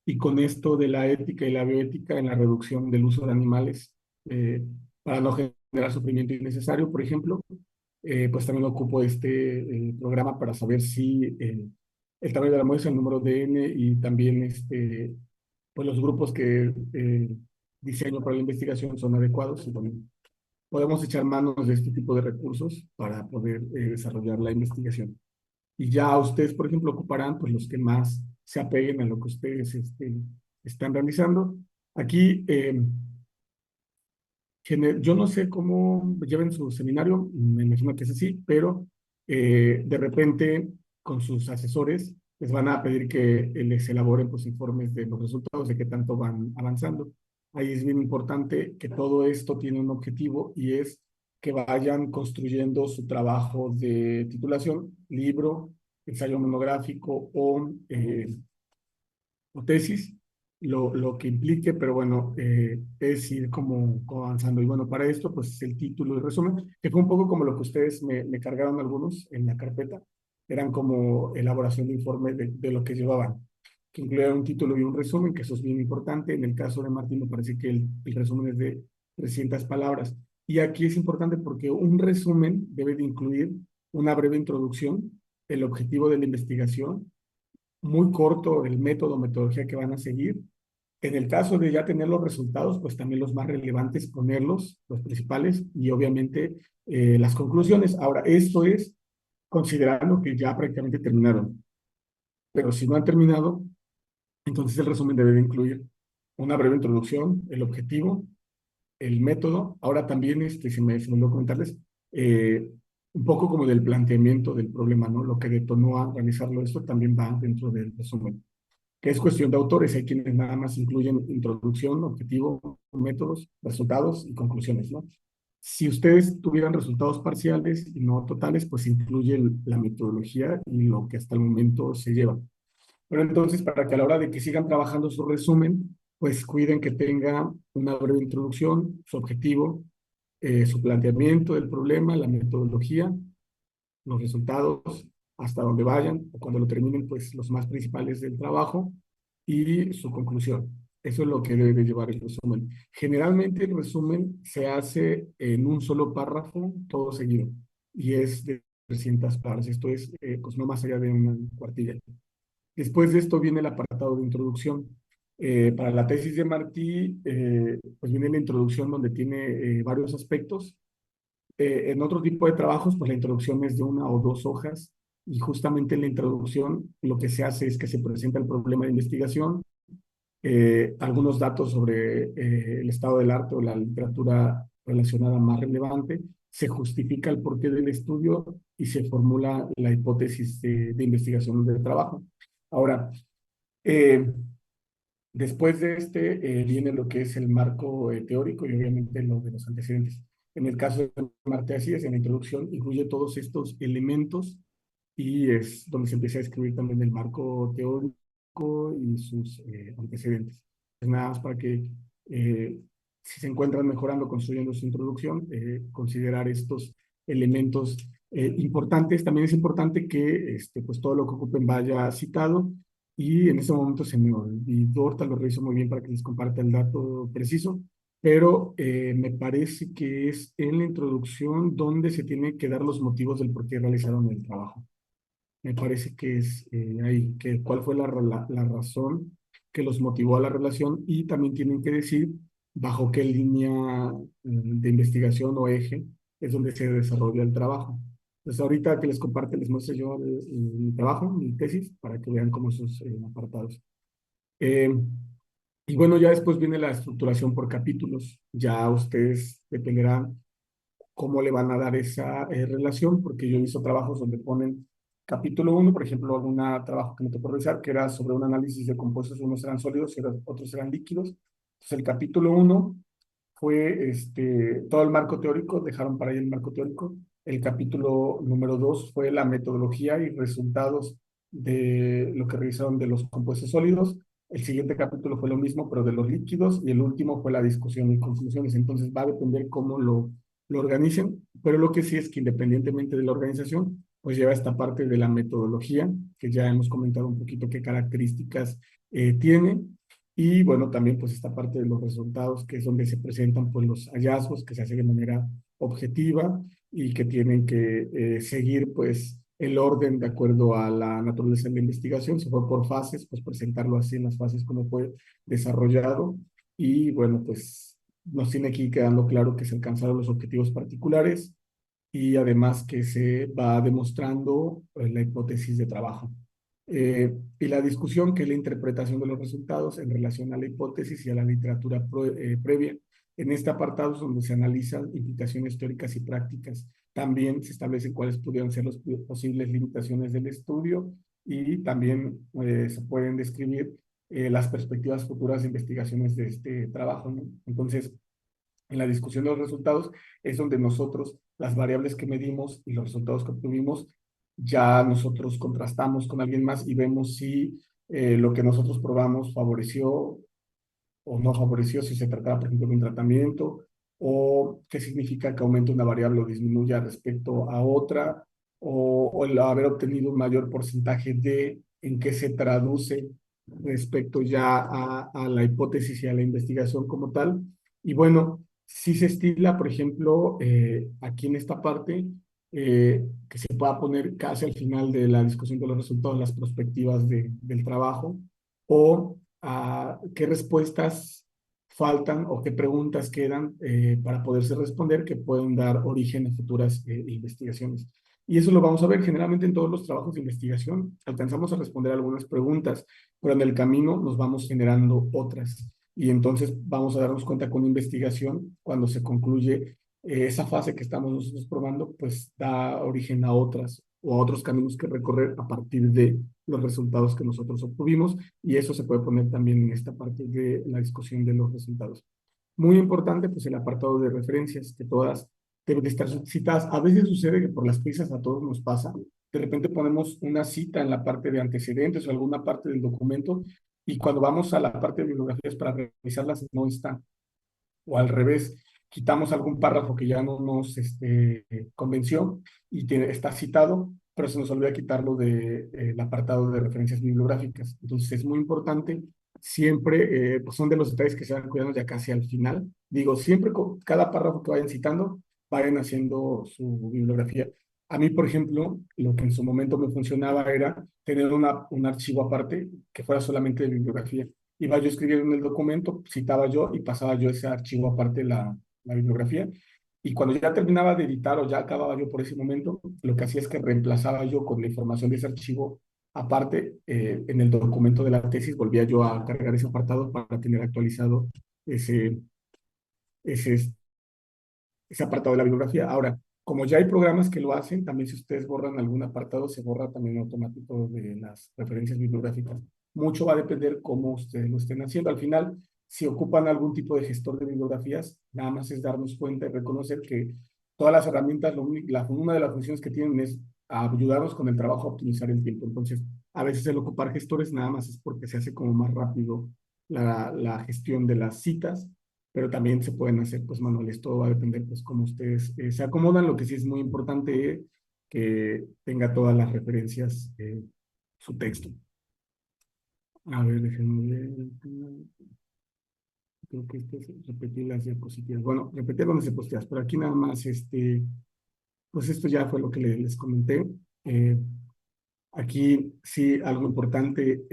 y con esto de la ética y la bioética en la reducción del uso de animales eh, para no generar sufrimiento innecesario, por ejemplo. Pues también ocupo este programa para saber si el tamaño de la muestra, el número de N y también pues los grupos que diseño para la investigación son adecuados y bueno, podemos echar manos de este tipo de recursos para poder desarrollar la investigación. Y ya ustedes, por ejemplo, ocuparán pues los que más se apeguen a lo que ustedes están realizando. Aquí, yo no sé cómo lleven su seminario, me imagino que es así, pero de repente con sus asesores les van a pedir que les elaboren pues informes de los resultados, de qué tanto van avanzando. Ahí es bien importante que todo esto tiene un objetivo y es que vayan construyendo su trabajo de titulación, libro, ensayo monográfico o tesis, lo que implique, pero bueno, es ir como avanzando. Y bueno, para esto, pues el título y resumen, que fue un poco como lo que ustedes me cargaron algunos en la carpeta, eran como elaboración de informe de lo que llevaban, que incluía un título y un resumen, que eso es bien importante. En el caso de Martín, me parece que el resumen es de 300 palabras. Y aquí es importante porque un resumen debe de incluir una breve introducción, el objetivo de la investigación, muy corto el método, metodología que van a seguir. En el caso de ya tener los resultados, pues también los más relevantes, ponerlos, los principales, y obviamente las conclusiones. Ahora, esto es considerando que ya prácticamente terminaron, pero si no han terminado, entonces el resumen debe de incluir una breve introducción, el objetivo, el método. Ahora también, se me olvidó comentarles, eh, un poco como del planteamiento del problema, ¿no? Lo que detonó a realizarlo, esto también va dentro del resumen, que es cuestión de autores. Hay quienes nada más incluyen introducción, objetivo, métodos, resultados y conclusiones, ¿no? Si ustedes tuvieran resultados parciales y no totales, pues incluye la metodología y lo que hasta el momento se lleva. Pero entonces, para que a la hora de que sigan trabajando su resumen, pues cuiden que tenga una breve introducción, su objetivo, su planteamiento del problema, la metodología, los resultados, hasta donde vayan, o cuando lo terminen, pues los más principales del trabajo y su conclusión. Eso es lo que debe de llevar el resumen. Generalmente el resumen se hace en un solo párrafo, todo seguido, y es de 300 palabras. Esto es, pues no más allá de una cuartilla. Después de esto viene el apartado de introducción. Para la tesis de Martí, pues viene la introducción donde tiene varios aspectos. En otro tipo de trabajos, pues la introducción es de una o dos hojas y justamente en la introducción lo que se hace es que se presenta el problema de investigación, algunos datos sobre el estado del arte o la literatura relacionada más relevante, se justifica el porqué del estudio y se formula la hipótesis de investigación del trabajo. Ahora, eh, después de viene lo que es el marco teórico y obviamente lo de los antecedentes. En el caso de Marte, así es, en la introducción incluye todos estos elementos y es donde se empieza a escribir también el marco teórico y sus antecedentes. Es nada más para que si se encuentran mejorando, construyendo su introducción, considerar estos elementos importantes. También es importante que pues todo lo que ocupen vaya citado y en ese momento se me olvidó, ahorita lo reviso muy bien para que les comparta el dato preciso, pero me parece que es en la introducción donde se tiene que dar los motivos del por qué realizaron el trabajo. Me parece que es ahí, que cuál fue la razón que los motivó a la relación y también tienen que decir bajo qué línea de investigación o eje es donde se desarrolla el trabajo. Entonces ahorita que les comparte, les muestro yo mi trabajo, mi tesis, para que vean cómo esos apartados. Eh, y bueno, ya después viene la estructuración por capítulos. Ya ustedes dependerán cómo le van a dar esa relación, porque yo he visto trabajos donde ponen capítulo uno, por ejemplo, algún trabajo que me tocó revisar, que era sobre un análisis de compuestos, unos eran sólidos y otros eran líquidos. Entonces, el capítulo uno fue todo el marco teórico, dejaron para ahí el marco teórico. El capítulo número 2 fue la metodología y resultados de lo que revisaron de los compuestos sólidos. El siguiente capítulo fue lo mismo, pero de los líquidos, y el último fue la discusión y conclusiones. Entonces va a depender cómo lo organicen, pero lo que sí es que independientemente de la organización, pues lleva esta parte de la metodología, que ya hemos comentado un poquito qué características tiene. Y bueno, también pues esta parte de los resultados, que es donde se presentan pues los hallazgos que se hacen de manera objetiva y que tienen que seguir pues el orden de acuerdo a la naturaleza de la investigación. Se fue por fases, pues presentarlo así en las fases como fue desarrollado. Y bueno, pues nos tiene aquí quedando claro que se alcanzaron los objetivos particulares y además que se va demostrando la hipótesis de trabajo. Y la discusión, que es la interpretación de los resultados en relación a la hipótesis y a la literatura previa. En este apartado es donde se analizan implicaciones teóricas y prácticas. También se establecen cuáles pudieran ser las posibles limitaciones del estudio y también se pueden describir las perspectivas futuras de investigaciones de este trabajo, ¿no? Entonces, en la discusión de los resultados es donde nosotros, las variables que medimos y los resultados que obtuvimos, ya nosotros contrastamos con alguien más y vemos si lo que nosotros probamos favoreció o no favoreció, si se trataba, por ejemplo, de un tratamiento, o qué significa que aumente una variable o disminuya respecto a otra, o el haber obtenido un mayor porcentaje de en qué se traduce respecto ya a la hipótesis y a la investigación como tal. Y bueno, si se estila, por ejemplo, aquí en esta parte, que se pueda poner casi al final de la discusión de los resultados las perspectivas del trabajo, o qué respuestas faltan o qué preguntas quedan para poderse responder que pueden dar origen a futuras investigaciones. Y eso lo vamos a ver generalmente en todos los trabajos de investigación. Alcanzamos a responder algunas preguntas, pero en el camino nos vamos generando otras. Y entonces vamos a darnos cuenta con investigación, cuando se concluye esa fase que estamos nosotros probando, pues da origen a otras o a otros caminos que recorrer a partir de los resultados que nosotros obtuvimos, y eso se puede poner también en esta parte de la discusión de los resultados. Muy importante, pues el apartado de referencias, que todas deben de estar citadas. A veces sucede que por las prisas a todos nos pasa, de repente ponemos una cita en la parte de antecedentes o alguna parte del documento, y cuando vamos a la parte de bibliografías para revisarlas no están, o al revés, quitamos algún párrafo que ya no nos convenció y está citado, pero se nos olvida quitarlo del apartado de referencias bibliográficas. Entonces es muy importante, siempre, pues son de los detalles que se van cuidando ya casi al final. Digo, siempre con cada párrafo que vayan citando, vayan haciendo su bibliografía. A mí, por ejemplo, lo que en su momento me funcionaba era tener un archivo aparte que fuera solamente de bibliografía. Iba yo escribiendo en el documento, citaba yo y pasaba yo ese archivo aparte, la bibliografía. Y cuando ya terminaba de editar o ya acababa yo por ese momento, lo que hacía es que reemplazaba yo con la información de ese archivo aparte en el documento de la tesis, volvía yo a cargar ese apartado para tener actualizado ese, ese, ese apartado de la bibliografía. Ahora, como ya hay programas que lo hacen, también si ustedes borran algún apartado, se borra también automático de las referencias bibliográficas. Mucho va a depender cómo ustedes lo estén haciendo. Al final, si ocupan algún tipo de gestor de bibliografías, nada más es darnos cuenta y reconocer que todas las herramientas, una de las funciones que tienen es ayudarnos con el trabajo a optimizar el tiempo. Entonces, a veces el ocupar gestores nada más es porque se hace como más rápido la gestión de las citas, pero también se pueden hacer pues manuales. Todo va a depender pues cómo ustedes se acomodan. Lo que sí es muy importante que tenga todas las referencias su texto. A ver, déjenme ver. Creo que esto es repetir las diapositivas. Bueno, repetir las diapositivas, pero aquí nada más, pues esto ya fue lo que les comenté. Eh, Aquí sí, algo importante,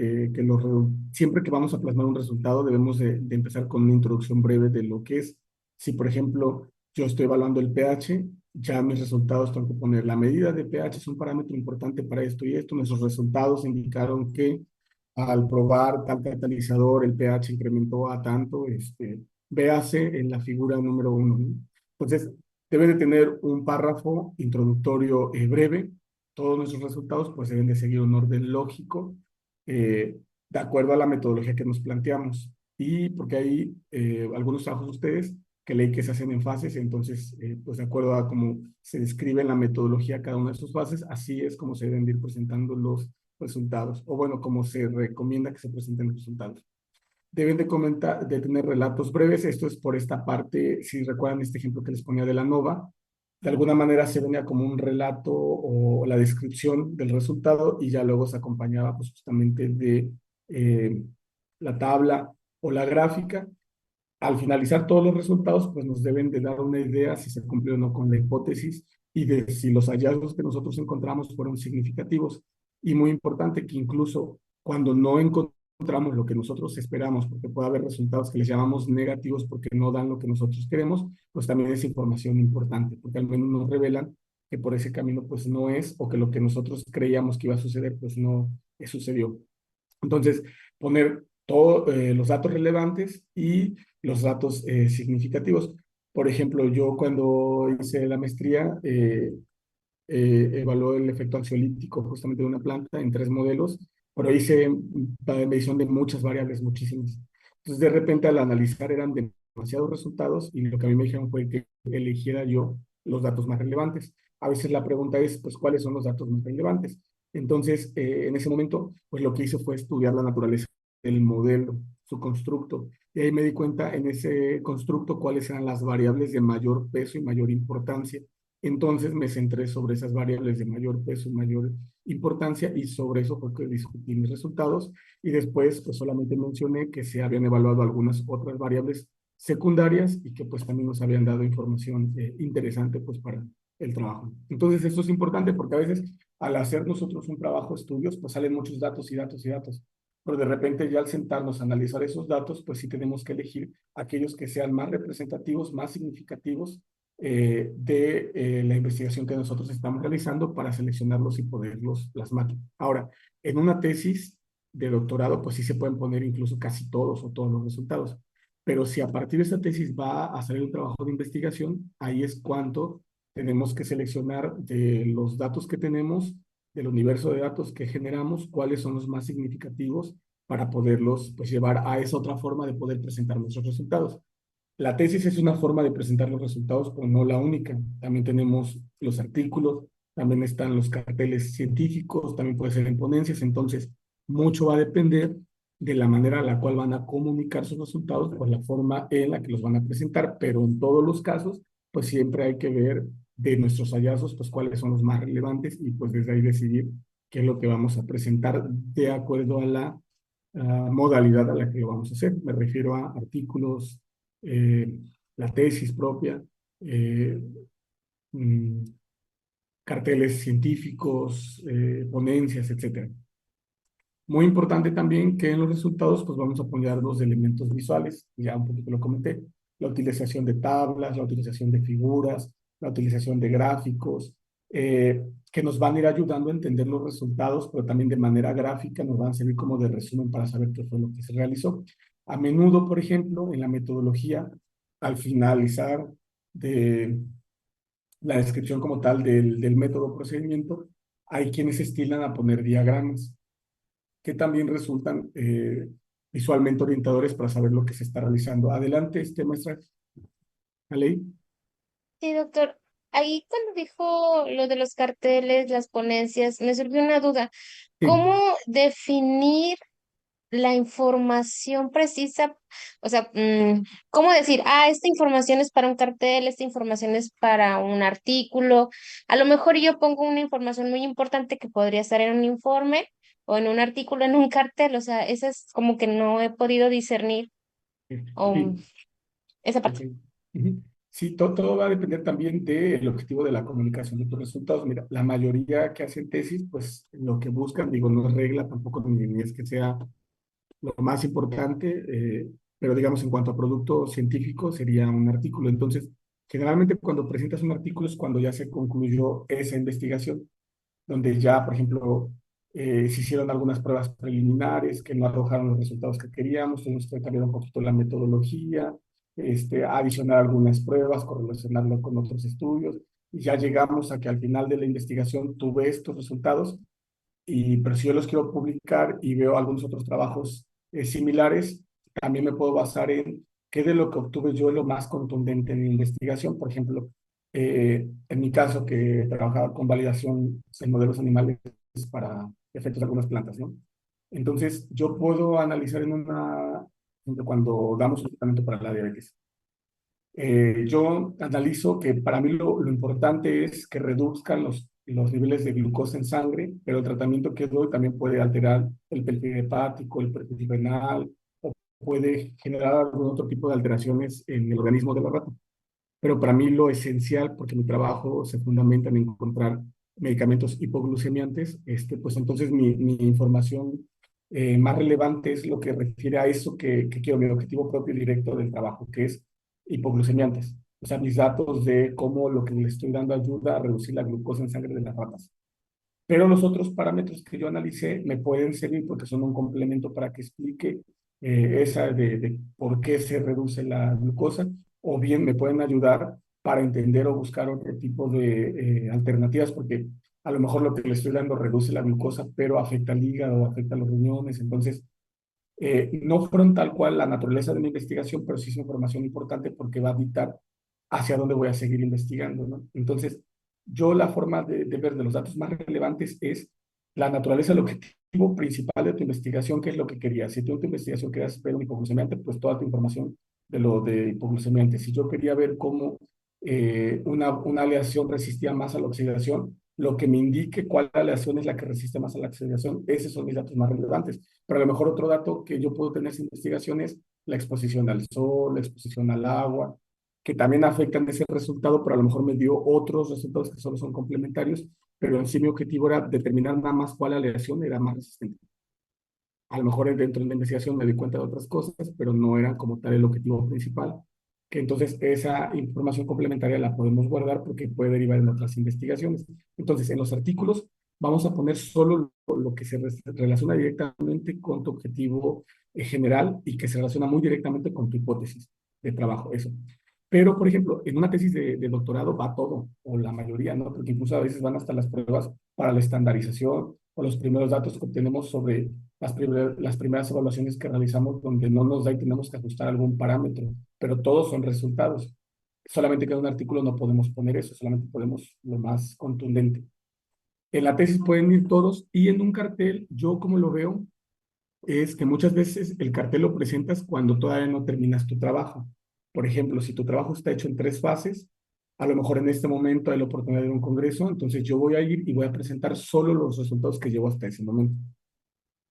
siempre que vamos a plasmar un resultado debemos de empezar con una introducción breve de lo que es. Si, por ejemplo, yo estoy evaluando el pH, ya mis resultados tengo que poner la medida de pH es un parámetro importante para esto y esto. Nuestros resultados indicaron que al probar tal catalizador el pH incrementó a tanto, véase en la figura número 1, ¿no? Entonces, debe de tener un párrafo introductorio breve. Todos nuestros resultados pues deben de seguir un orden lógico de acuerdo a la metodología que nos planteamos. Y porque hay algunos trabajos de ustedes que leí que se hacen en fases, entonces pues de acuerdo a cómo se describe en la metodología cada una de sus fases, así es como se deben de ir presentando los resultados, o bueno, como se recomienda que se presenten los resultados. Deben de comentar, de tener relatos breves. Esto es por esta parte, si recuerdan este ejemplo que les ponía de la nova, de alguna manera se venía como un relato o la descripción del resultado y ya luego se acompañaba pues justamente de la tabla o la gráfica. Al finalizar todos los resultados, pues nos deben de dar una idea si se cumplió o no con la hipótesis y de si los hallazgos que nosotros encontramos fueron significativos. Y muy importante que incluso cuando no encontramos lo que nosotros esperamos, porque puede haber resultados que les llamamos negativos porque no dan lo que nosotros queremos, pues también es información importante, porque al menos nos revelan que por ese camino pues no es, o que lo que nosotros creíamos que iba a suceder pues no sucedió. Entonces, poner todos los datos relevantes y los datos significativos. Por ejemplo, yo cuando hice la maestría, evaluó el efecto ansiolítico justamente de una planta en 3 modelos, pero hice medición de muchas variables, muchísimas. Entonces, de repente, al analizar eran demasiados resultados y lo que a mí me dijeron fue que eligiera yo los datos más relevantes. A veces la pregunta es, pues, ¿cuáles son los datos más relevantes? Entonces, en ese momento, pues lo que hice fue estudiar la naturaleza del modelo, su constructo, y ahí me di cuenta en ese constructo cuáles eran las variables de mayor peso y mayor importancia. Entonces me centré sobre esas variables de mayor peso y mayor importancia y sobre eso fue que discutí mis resultados y después pues solamente mencioné que se habían evaluado algunas otras variables secundarias y que pues también nos habían dado información interesante pues para el trabajo. Entonces esto es importante porque a veces al hacer nosotros un trabajo de estudios pues salen muchos datos y datos y datos, pero de repente ya al sentarnos a analizar esos datos pues sí tenemos que elegir aquellos que sean más representativos, más significativos de la investigación que nosotros estamos realizando para seleccionarlos y poderlos plasmar. Ahora, en una tesis de doctorado, pues sí se pueden poner incluso casi todos o todos los resultados. Pero si a partir de esta tesis va a salir un trabajo de investigación, ahí es cuando tenemos que seleccionar de los datos que tenemos, del universo de datos que generamos, cuáles son los más significativos para poderlos pues llevar a esa otra forma de poder presentar nuestros resultados. La tesis es una forma de presentar los resultados, pero no la única. También tenemos los artículos, también están los carteles científicos, también puede ser en ponencias. Entonces, mucho va a depender de la manera en la cual van a comunicar sus resultados, por la forma en la que los van a presentar. Pero en todos los casos, pues siempre hay que ver de nuestros hallazgos, pues cuáles son los más relevantes y pues desde ahí decidir qué es lo que vamos a presentar de acuerdo a la modalidad a la que lo vamos a hacer. Me refiero a artículos, eh, la tesis propia, eh, mm, carteles científicos, ponencias, etcétera. Muy importante también que en los resultados pues vamos a poner los elementos visuales, ya un poquito lo comenté, la utilización de tablas, la utilización de figuras, la utilización de gráficos, que nos van a ir ayudando a entender los resultados, pero también de manera gráfica nos van a servir como de resumen para saber qué fue lo que se realizó. A menudo, por ejemplo, en la metodología, al finalizar de la descripción como tal del método procedimiento, hay quienes se estilan a poner diagramas que también resultan visualmente orientadores para saber lo que se está realizando. Adelante, maestra ley. Sí, doctor. Ahí cuando dijo lo de los carteles, las ponencias, me surgió una duda. Sí. ¿Cómo definir la información precisa? O sea, ¿cómo decir, esta información es para un cartel, esta información es para un artículo? A lo mejor yo pongo una información muy importante que podría estar en un informe o en un artículo, en un cartel. O sea, esa es como que no he podido discernir um, Sí, esa ok. parte. Ujú. Sí, todo va a depender también del objetivo de la comunicación de tus resultados. Mira, la mayoría que hacen tesis, pues lo que buscan, digo, no es regla tampoco, ni es que sea lo más importante, pero digamos en cuanto a producto científico sería un artículo. Entonces, generalmente cuando presentas un artículo es cuando ya se concluyó esa investigación, donde ya, por ejemplo, se hicieron algunas pruebas preliminares que no arrojaron los resultados que queríamos, tuvimos que cambiar un poquito la metodología, adicionar algunas pruebas, correlacionarlo con otros estudios, y ya llegamos a que al final de la investigación tuve estos resultados, pero si yo los quiero publicar y veo algunos otros trabajos similares, también me puedo basar en qué de lo que obtuve yo es lo más contundente en mi investigación. Por ejemplo, en mi caso, que trabajaba con validación en modelos animales para efectos de algunas plantas, ¿no? Entonces, yo puedo analizar cuando damos un tratamiento para la diabetes. Yo analizo que para mí lo importante es que reduzcan los niveles de glucosa en sangre, pero el tratamiento que doy también puede alterar el perfil hepático, el perfil renal, puede generar algún otro tipo de alteraciones en el organismo de la rata. Pero para mí lo esencial, porque mi trabajo se fundamenta en encontrar medicamentos hipoglucemiantes, pues entonces mi información más relevante es lo que refiere a eso que quiero, mi objetivo propio directo del trabajo, que es hipoglucemiantes. O sea, mis datos de cómo lo que le estoy dando ayuda a reducir la glucosa en sangre de las ratas. Pero los otros parámetros que yo analicé me pueden servir porque son un complemento para que explique esa de por qué se reduce la glucosa, o bien me pueden ayudar para entender o buscar otro tipo de alternativas, porque a lo mejor lo que le estoy dando reduce la glucosa, pero afecta al hígado, afecta a los riñones. Entonces, no fueron tal cual la naturaleza de mi investigación, pero sí es información importante porque va a dictar hacia dónde voy a seguir investigando, ¿no? Entonces, yo la forma de ver de los datos más relevantes es la naturaleza, el objetivo principal de tu investigación, qué es lo que querías. Si tú en tu investigación querías ver un hipoglucemiante, pues toda tu información de lo de hipoglucemiante. Si yo quería ver cómo una aleación resistía más a la oxidación, lo que me indique cuál aleación es la que resiste más a la oxidación, esos son mis datos más relevantes. Pero a lo mejor otro dato que yo puedo tener sin investigación es la exposición al sol, la exposición al agua, que también afectan ese resultado, pero a lo mejor me dio otros resultados que solo son complementarios, pero en sí mi objetivo era determinar nada más cuál aleación era más resistente. A lo mejor dentro de la investigación me di cuenta de otras cosas, pero no era como tal el objetivo principal, que entonces esa información complementaria la podemos guardar porque puede derivar en otras investigaciones. Entonces, en los artículos vamos a poner solo lo que se relaciona directamente con tu objetivo general y que se relaciona muy directamente con tu hipótesis de trabajo, eso. Pero, por ejemplo, en una tesis de doctorado va todo, o la mayoría, ¿no? Porque incluso a veces van hasta las pruebas para la estandarización o los primeros datos que obtenemos sobre las primeras evaluaciones que realizamos donde no nos da y tenemos que ajustar algún parámetro, pero todos son resultados. Solamente que en un artículo no podemos poner eso, solamente podemos lo más contundente. En la tesis pueden ir todos y en un cartel, yo como lo veo, es que muchas veces el cartel lo presentas cuando todavía no terminas tu trabajo. Por ejemplo, si tu trabajo está hecho en 3 fases, a lo mejor en este momento hay la oportunidad de un congreso, entonces yo voy a ir y voy a presentar solo los resultados que llevo hasta ese momento.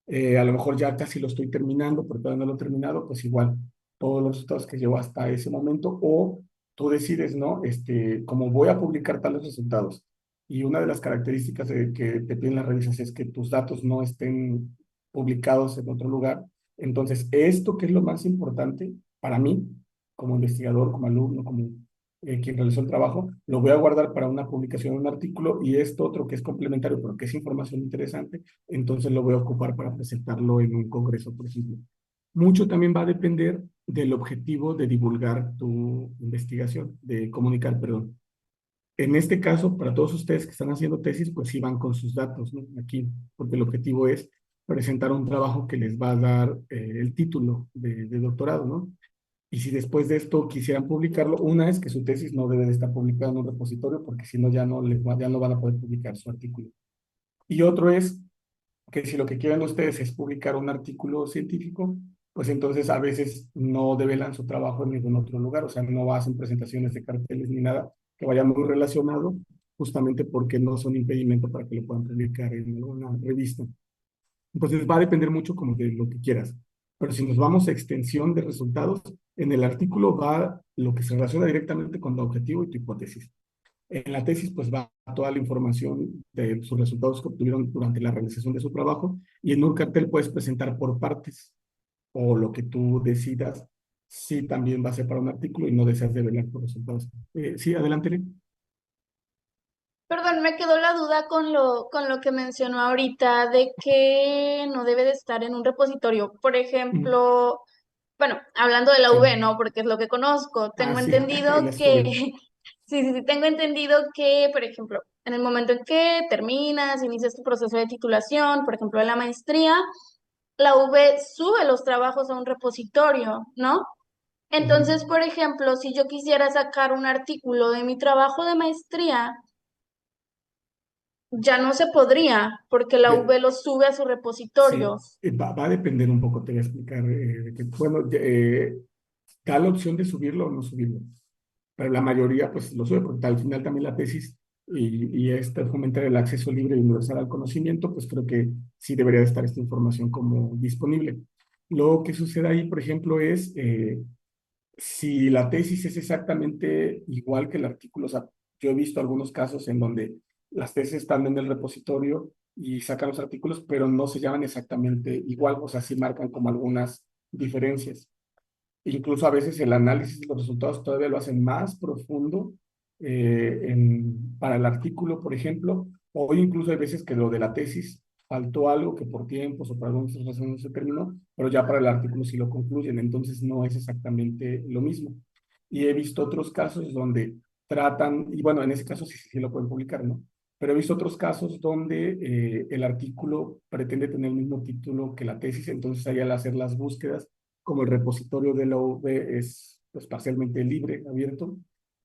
A lo mejor ya casi lo estoy terminando, pero todavía no lo he terminado, pues igual, todos los resultados que llevo hasta ese momento, o tú decides, ¿no? Como voy a publicar tales resultados, y una de las características que te piden las revistas es que tus datos no estén publicados en otro lugar. Entonces, esto que es lo más importante para mí, como investigador, como alumno, como quien realizó el trabajo, lo voy a guardar para una publicación, un artículo, y esto otro que es complementario, pero que es información interesante, entonces lo voy a ocupar para presentarlo en un congreso, por ejemplo. Mucho también va a depender del objetivo de divulgar tu investigación, de comunicar, perdón. En este caso, para todos ustedes que están haciendo tesis, pues sí van con sus datos, ¿no? Aquí, porque el objetivo es presentar un trabajo que les va a dar el título de doctorado, ¿no? Y si después de esto quisieran publicarlo, una es que su tesis no debe de estar publicada en un repositorio, porque si no ya no van a poder publicar su artículo. Y otro es que si lo que quieren ustedes es publicar un artículo científico, pues entonces a veces no develan su trabajo en ningún otro lugar, o sea, no hacen presentaciones de carteles ni nada que vaya muy relacionado, justamente porque no son impedimento para que lo puedan publicar en alguna revista. Entonces va a depender mucho como de lo que quieras. Pero si nos vamos a extensión de resultados, en el artículo va lo que se relaciona directamente con tu objetivo y tu hipótesis. En la tesis, pues va toda la información de sus resultados que obtuvieron durante la realización de su trabajo, y en un cartel puedes presentar por partes o lo que tú decidas si también va a ser para un artículo y no deseas develar tus resultados. Sí, adelante. Lee. Perdón, me quedó la duda con lo que mencionó ahorita de que no debe de estar en un repositorio. Por Mm, ejemplo, bueno, hablando de la sí. UV, ¿no? Porque es lo que conozco. Ah, Tengo sí, entendido el que, estudio. sí, tengo entendido que, por ejemplo, en el momento en que terminas, inicias tu proceso de titulación, por ejemplo, de la maestría, la UV sube los trabajos a un repositorio, ¿no? Ujú. Entonces, por ejemplo, si yo quisiera sacar un artículo de mi trabajo de maestría, ya no se podría, porque la De- V lo sube a su sí, repositorio. va a depender un poco, te voy a explicar, de que, bueno, da la opción de subirlo o no subirlo, pero la mayoría pues lo sube, porque al final también la tesis y este fomentar el acceso libre y universal al conocimiento, pues creo que sí debería de estar esta información como disponible. Lo que sucede ahí, por ejemplo, es si la tesis es exactamente igual que el artículo. O sea, yo he visto algunos casos en donde las tesis están en el repositorio y sacan los artículos, pero no se llaman exactamente igual, o sea, sí marcan como algunas diferencias. Incluso a veces el análisis de los resultados todavía lo hacen más profundo para el artículo, por ejemplo, o incluso hay veces que lo de la tesis faltó algo que por tiempos o por algunas razones no se terminó, pero ya para el artículo sí lo concluyen, entonces no es exactamente lo mismo. Y he visto otros casos donde tratan, y bueno, en ese caso sí lo pueden publicar, ¿no? Pero he visto otros casos donde el artículo pretende tener el mismo título que la tesis, entonces ahí al hacer las búsquedas como el repositorio de la UV es pues, parcialmente libre, abierto,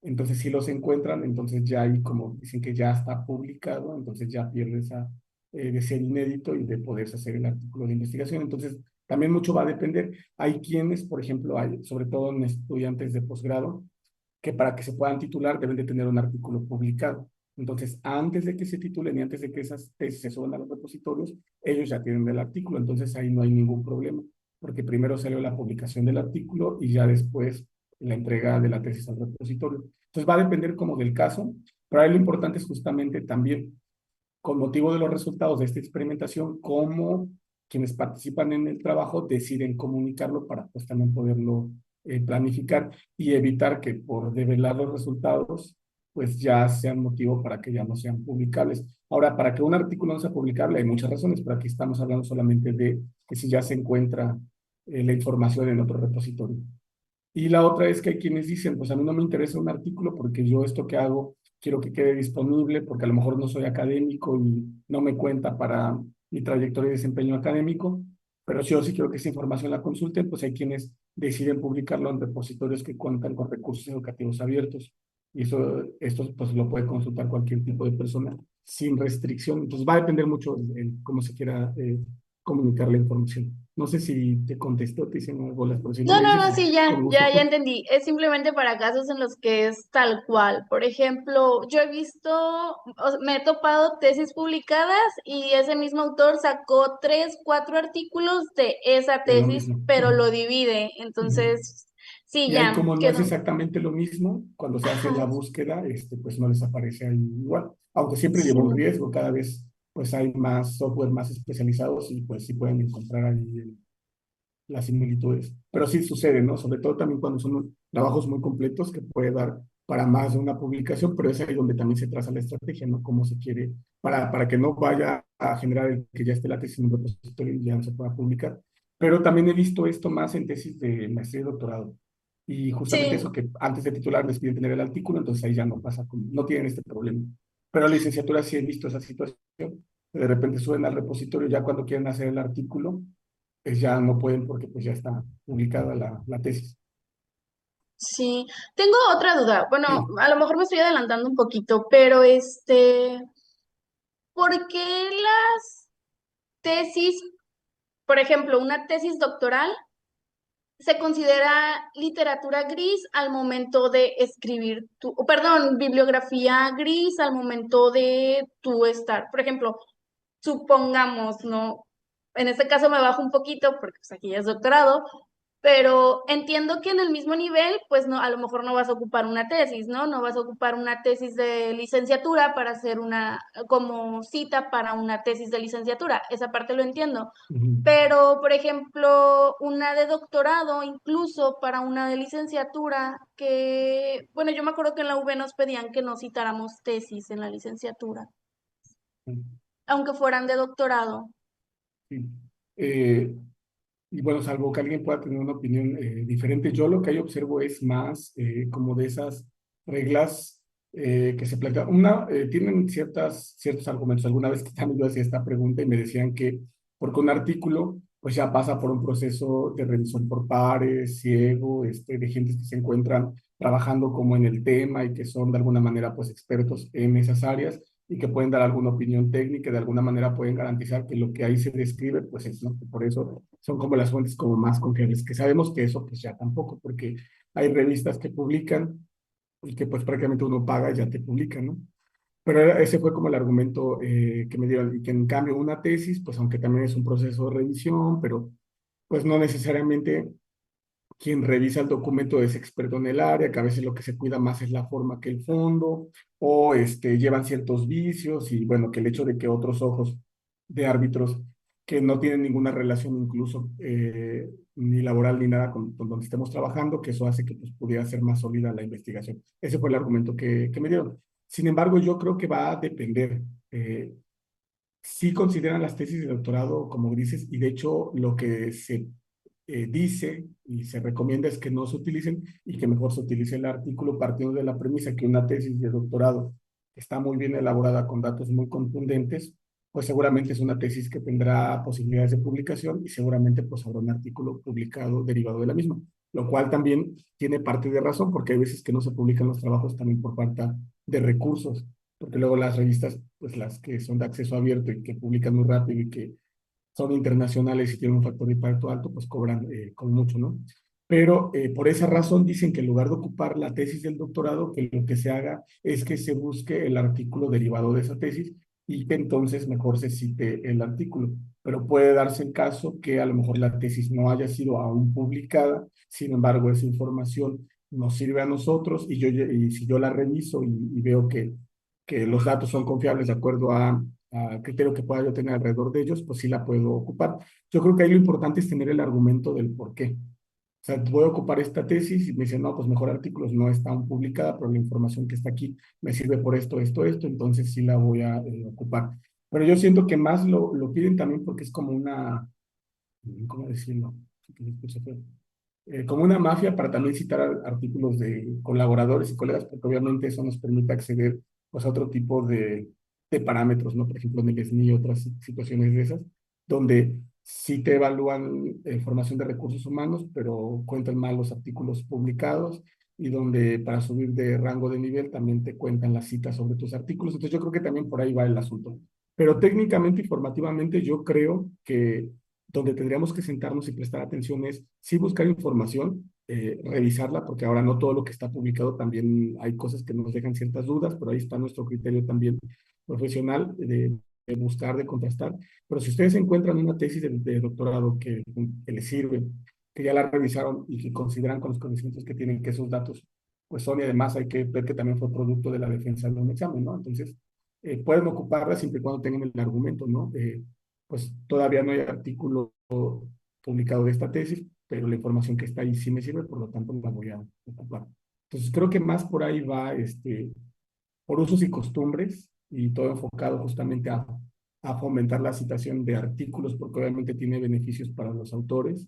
entonces si los encuentran, entonces ya ahí como dicen que ya está publicado, entonces ya pierde esa de ser inédito y de poderse hacer el artículo de investigación. Entonces también mucho va a depender. Hay quienes, por ejemplo, hay, sobre todo en estudiantes de posgrado, que para que se puedan titular deben de tener un artículo publicado. Entonces, antes de que se titulen y antes de que esas tesis se suban a los repositorios, ellos ya tienen el artículo, entonces ahí no hay ningún problema, porque primero salió la publicación del artículo y ya después la entrega de la tesis al repositorio. Entonces va a depender como del caso, pero ahí lo importante es justamente también con motivo de los resultados de esta experimentación, cómo quienes participan en el trabajo deciden comunicarlo para pues también poderlo planificar y evitar que por develar los resultados pues ya sean motivo para que ya no sean publicables. Ahora, para que un artículo no sea publicable hay muchas razones, pero aquí estamos hablando solamente de que si ya se encuentra la información en otro repositorio. Y la otra es que hay quienes dicen, pues a mí no me interesa un artículo porque yo esto que hago quiero que quede disponible porque a lo mejor no soy académico y no me cuenta para mi trayectoria de desempeño académico, pero si yo sí quiero que esa información la consulten, pues hay quienes deciden publicarlo en repositorios que cuentan con recursos educativos abiertos. Y esto pues lo puede consultar cualquier tipo de persona sin restricción. Entonces va a depender mucho en cómo se quiera comunicar la información. No sé si te contestó, te hice unas bolas, pero si no No, me no, dices, no, sí, ya, con gusto, ya pues. entendí. Es simplemente para casos en los que es tal cual. Por ejemplo, yo he visto, me he topado tesis publicadas y ese mismo autor sacó 3, 4 artículos de esa De lo tesis, mismo. pero lo divide. Ujú. Entonces, sí, Y ahí ya, como no es quedó. exactamente lo mismo, cuando se hace la Ajá, búsqueda, pues no les aparece ahí igual. Aunque siempre sí, lleva un riesgo, cada vez pues hay más software más especializados y pues sí pueden encontrar ahí las similitudes. Pero sí sucede, ¿no? Sobre todo también cuando son trabajos muy completos que puede dar para más de una publicación, pero es ahí donde también se traza la estrategia, ¿no? Cómo se quiere, para que no vaya a generar el que ya esté la tesis en un repositorio y ya no se pueda publicar. Pero también he visto esto más en tesis de maestría y doctorado. Y justamente sí, eso, que antes de titular les piden tener el artículo, entonces ahí ya no pasa, no tienen este problema. Pero en la licenciatura sí he visto esa situación, que de repente suben al repositorio ya cuando quieren hacer el artículo pues ya no pueden porque pues ya está publicada la tesis. sí. Tengo otra duda. Bueno, Sí, a lo mejor me estoy adelantando un poquito, pero ¿por qué las tesis, por ejemplo, una tesis doctoral se considera literatura gris al momento de escribir perdón, bibliografía gris al momento de tu estar? Por ejemplo, supongamos, ¿no? En este caso me bajo un poquito porque pues aquí ya es doctorado, pero entiendo que en el mismo nivel, pues no, a lo mejor no vas a ocupar una tesis, ¿no? No vas a ocupar una tesis de licenciatura para hacer como cita para una tesis de licenciatura. Esa parte lo entiendo. ujú, Pero, por ejemplo, una de doctorado, incluso para una de licenciatura, bueno, yo me acuerdo que en la UV nos pedían que no citáramos tesis en la licenciatura, ujú, aunque fueran de doctorado. sí. Eh, y bueno, salvo que alguien pueda tener una opinión diferente, yo lo que ahí observo es más como de esas reglas que se plantean. Tienen ciertos argumentos. Alguna vez que también yo hacía esta pregunta y me decían que porque un artículo pues ya pasa por un proceso de revisión por pares, ciego, de gente que se encuentran trabajando como en el tema y que son de alguna manera pues expertos en esas áreas y que pueden dar alguna opinión técnica, de alguna manera pueden garantizar que lo que ahí se describe, pues es, ¿no? Que por eso son como las fuentes como más confiables, que sabemos que eso pues ya tampoco, porque hay revistas que publican y que pues prácticamente uno paga y ya te publican, ¿no? Pero ese fue como el argumento que me dieron, y que en cambio una tesis, pues aunque también es un proceso de revisión, pero pues no necesariamente quien revisa el documento es experto en el área, que a veces lo que se cuida más es la forma que el fondo, o llevan ciertos vicios, y bueno, que el hecho de que otros ojos de árbitros que no tienen ninguna relación incluso ni laboral ni nada con donde estemos trabajando, que eso hace que pues, pudiera ser más sólida la investigación. Ese fue el argumento que me dieron. Sin embargo, yo creo que va a depender. Sí consideran las tesis de doctorado como grises, y de hecho lo que se dice y se recomienda es que no se utilicen, y que mejor se utilice el artículo partiendo de la premisa que una tesis de doctorado está muy bien elaborada con datos muy contundentes, pues seguramente es una tesis que tendrá posibilidades de publicación, y seguramente pues habrá un artículo publicado derivado de la misma, lo cual también tiene parte de razón, porque hay veces que no se publican los trabajos también por falta de recursos, porque luego las revistas, pues las que son de acceso abierto y que publican muy rápido y que son internacionales y tienen un factor de impacto alto, pues cobran con mucho, ¿no? Pero por esa razón dicen que en lugar de ocupar la tesis del doctorado, que lo que se haga es que se busque el artículo derivado de esa tesis, y que entonces mejor se cite el artículo. Pero puede darse el caso que a lo mejor la tesis no haya sido aún publicada, sin embargo esa información nos sirve a nosotros, y si yo la reviso y veo que los datos son confiables de acuerdo a criterio que pueda yo tener alrededor de ellos, pues sí la puedo ocupar. Yo creo que ahí lo importante es tener el argumento del por qué. O sea, voy a ocupar esta tesis y me dicen, no, pues mejor artículos no está aún publicada, pero la información que está aquí me sirve por esto, esto, esto, entonces sí la voy a ocupar. Pero yo siento que más lo piden también porque es como una, ¿cómo decirlo? Que se escucha feo. Como una mafia para también citar artículos de colaboradores y colegas, porque obviamente eso nos permite acceder pues, a otro tipo de parámetros, ¿no? Por ejemplo, en el SNI y otras situaciones de esas, donde sí te evalúan formación de recursos humanos, pero cuentan mal los artículos publicados, y donde para subir de rango de nivel también te cuentan las citas sobre tus artículos. Entonces yo creo que también por ahí va el asunto. Pero técnicamente y formativamente yo creo que donde tendríamos que sentarnos y prestar atención es sí buscar información, revisarla, porque ahora no todo lo que está publicado, también hay cosas que nos dejan ciertas dudas, pero ahí está nuestro criterio también profesional de buscar, de contrastar. Pero si ustedes encuentran una tesis de doctorado que les sirve, que ya la revisaron y que consideran con los conocimientos que tienen que esos datos pues son, y además hay que ver que también fue producto de la defensa de un examen, ¿no? Entonces, pueden ocuparla siempre y cuando tengan el argumento, ¿no? Pues todavía no hay artículo publicado de esta tesis, pero la información que está ahí sí me sirve, por lo tanto la voy a ocupar. Entonces creo que más por ahí va, por usos y costumbres, y todo enfocado justamente a fomentar la citación de artículos, porque obviamente tiene beneficios para los autores,